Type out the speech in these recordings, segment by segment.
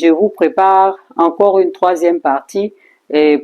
Je vous prépare encore une troisième partie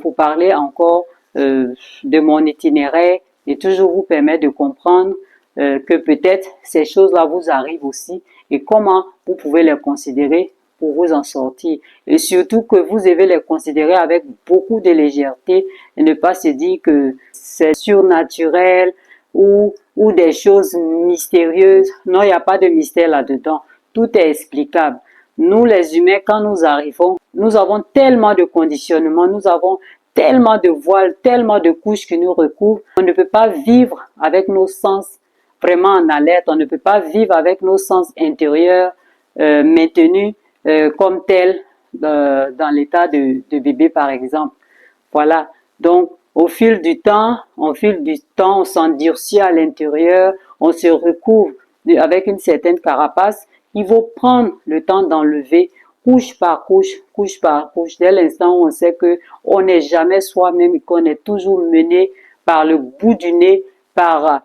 pour parler encore de mon itinéraire et toujours vous permettre de comprendre que peut-être ces choses-là vous arrivent aussi et comment vous pouvez les considérer pour vous en sortir. Et surtout que vous devez les considérer avec beaucoup de légèreté et ne pas se dire que c'est surnaturel ou des choses mystérieuses. Non, il n'y a pas de mystère là-dedans. Tout est explicable. Nous, les humains, quand nous arrivons, nous avons tellement de conditionnements, nous avons tellement de voiles, tellement de couches qui nous recouvrent. On ne peut pas vivre avec nos sens vraiment en alerte. On ne peut pas vivre avec nos sens intérieurs maintenus comme tels dans l'état de bébé, par exemple. Voilà. Donc, au fil du temps, on s'endurcit à l'intérieur, on se recouvre avec une certaine carapace. Il faut prendre le temps d'enlever couche par couche, couche par couche. Dès l'instant où on sait que on n'est jamais soi-même et qu'on est toujours mené par le bout du nez, par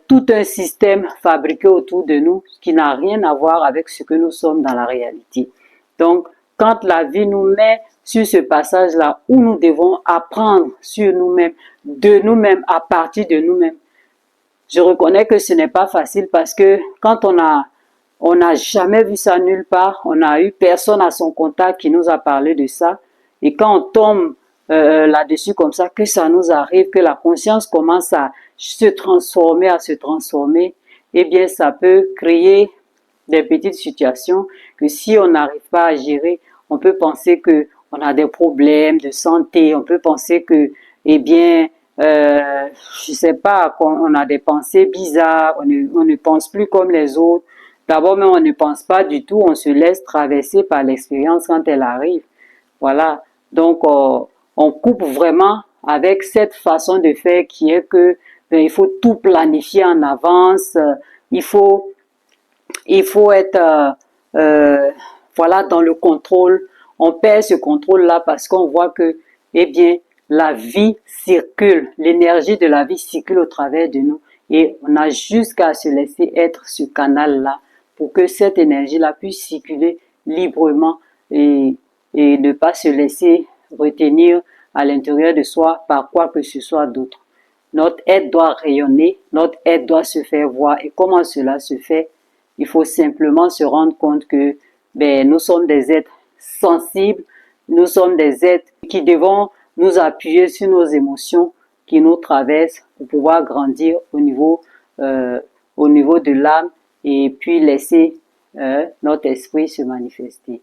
tout un système fabriqué autour de nous qui n'a rien à voir avec ce que nous sommes dans la réalité. Donc, quand la vie nous met sur ce passage-là où nous devons apprendre sur nous-mêmes, de nous-mêmes, à partir de nous-mêmes, je reconnais que ce n'est pas facile parce que quand on n'a jamais vu ça nulle part, on n'a eu personne à son contact qui nous a parlé de ça. Et quand on tombe là-dessus comme ça, que ça nous arrive, que la conscience commence à se transformer, eh bien ça peut créer des petites situations que si on n'arrive pas à gérer, on peut penser que on a des problèmes de santé, on peut penser que, eh bien, je sais pas, on a des pensées bizarres, on ne pense plus comme les autres. D'abord, mais on ne pense pas du tout, on se laisse traverser par l'expérience quand elle arrive. Voilà. Donc, on coupe vraiment avec cette façon de faire qui est que il faut tout planifier en avance, il faut être voilà, dans le contrôle. On perd ce contrôle-là parce qu'on voit que, eh bien, la vie circule, l'énergie de la vie circule au travers de nous et on a juste qu'à se laisser être ce canal-là pour que cette énergie-là puisse circuler librement et ne pas se laisser retenir à l'intérieur de soi par quoi que ce soit d'autre. Notre être doit rayonner, notre être doit se faire voir. Et comment cela se fait? Il faut simplement se rendre compte que nous sommes des êtres sensibles, nous sommes des êtres qui devons nous appuyer sur nos émotions qui nous traversent pour pouvoir grandir au niveau de l'âme et puis laisser notre esprit se manifester.